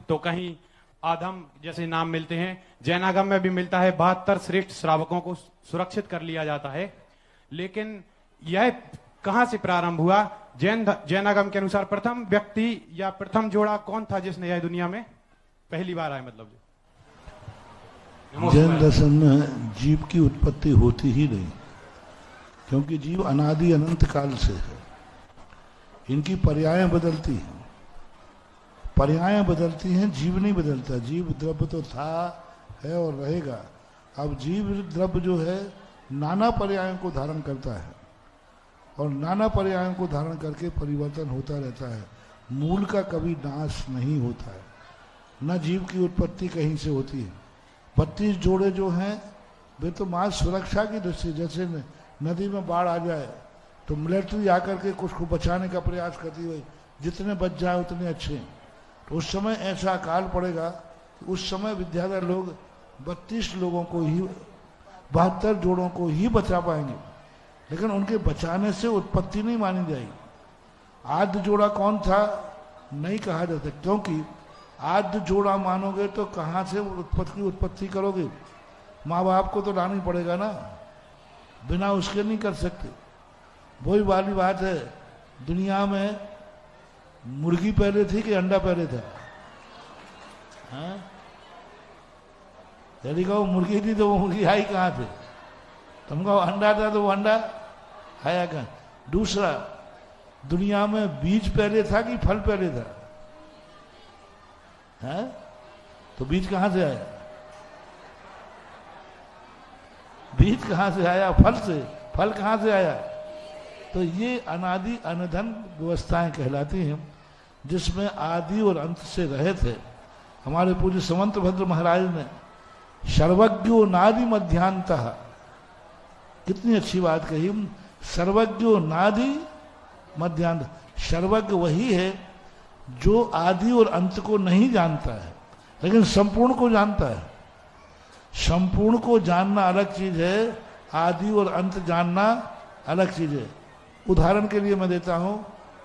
तो कहीं आधम जैसे नाम मिलते हैं। जैनागम में भी मिलता है 72 श्रेष्ठ श्रावकों को सुरक्षित कर लिया जाता है। लेकिन यह कहां से प्रारंभ हुआ? जैनागम के अनुसार प्रथम व्यक्ति या प्रथम जोड़ा कौन था जिसने यह दुनिया में पहली बार आया? मतलब जैन दर्शन में जीव की उत्पत्ति होती ही नहीं, क्योंकि जीव अनादि अनंत काल से है। इनकी पर्यायें बदलती हैं, पर्यायें बदलती हैं, जीव नहीं बदलता। जीव द्रव्य तो था, है और रहेगा। अब जीव द्रव्य जो है नाना पर्यायों को धारण करता है और नाना पर्यायों को धारण करके परिवर्तन होता रहता है। मूल का कभी नाश नहीं होता है। न जीव की उत्पत्ति कहीं से होती है। 32 जोड़े जो हैं वे तो मां सुरक्षा की दृष्टि, जैसे नदी में बाढ़ आ जाए तो मिलिट्री आकर के कुछ को बचाने का प्रयास करती हुई, जितने बच जाए उतने अच्छे हैं। तो उस समय ऐसा अकाल पड़ेगा कि उस समय विद्याधर लोग 32 लोगों को ही, 72 जोड़ों को ही बचा पाएंगे, लेकिन उनके बचाने से उत्पत्ति नहीं मानी जाएगी। आद्य जोड़ा कौन था नहीं कहा जाता, क्योंकि आद्य जोड़ा मानोगे तो कहाँ से उत्पत्ति करोगे? माँ बाप को तो लाना पड़ेगा ना, बिना उसके नहीं कर सकते। वही वाली बात है, दुनिया में मुर्गी पहले थी कि अंडा पहले था? हाँ? यदि कहो मुर्गी थी तो वो मुर्गी आई कहाँ थे? तुम कहो अंडा था तो वो अंडा आया कहाँ? दूसरा, दुनिया में बीज पहले था कि फल पहले था? है? तो बीज कहां से आया? बीज कहां से आया? फल से। फल कहां से आया? तो ये अनादि अनधन व्यवस्थाएं कहलाती हैं, जिसमें आदि और अंत से रहित है। हमारे पूज्य समंत भद्र महाराज ने सर्वज्ञो नादि मध्यांतः, कितनी अच्छी बात कही। सर्वज्ञो नादि मध्यांत, सर्वज्ञ वही है जो आदि और अंत को नहीं जानता है, लेकिन संपूर्ण को जानता है। संपूर्ण को जानना अलग चीज है, आदि और अंत जानना अलग चीज है। उदाहरण के लिए मैं देता हूं,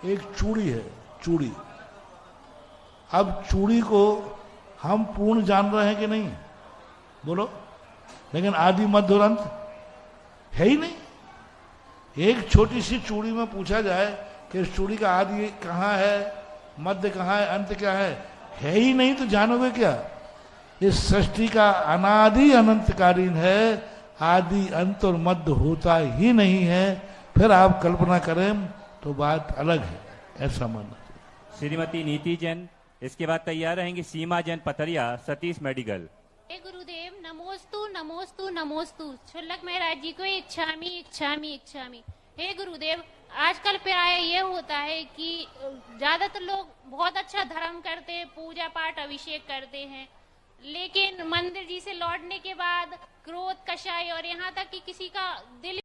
एक चूड़ी है, चूड़ी। अब चूड़ी को हम पूर्ण जान रहे हैं कि नहीं? बोलो। लेकिन आदि मध्य और अंत है ही नहीं। एक छोटी सी चूड़ी में पूछा जाए कि इस चूड़ी का आदि कहाँ है, मध्य कहाँ है, अंत क्या है ही नहीं, तो जानोगे क्या? इस सृष्टि का अनादि अनंतकालीन है, आदि अंत और मध्य होता ही नहीं है। फिर आप कल्पना करें तो बात अलग है, ऐसा मानना। श्रीमती नीति जैन, इसके बाद तैयार रहेंगी सीमा जैन पथरिया, सतीश मेडिकल। हे गुरुदेव, नमोस्तु नमोस्तु नमोस्तु। क्षुल्लक महाराज जी को इच्छामि इच्छामि इच्छामि। हे गुरुदेव, आजकल प्राय ये होता है कि ज्यादातर लोग बहुत अच्छा धर्म करते हैं, पूजा पाठ अभिषेक करते हैं, लेकिन मंदिर जी से लौटने के बाद क्रोध, कषाय और यहाँ तक कि किसी का दिल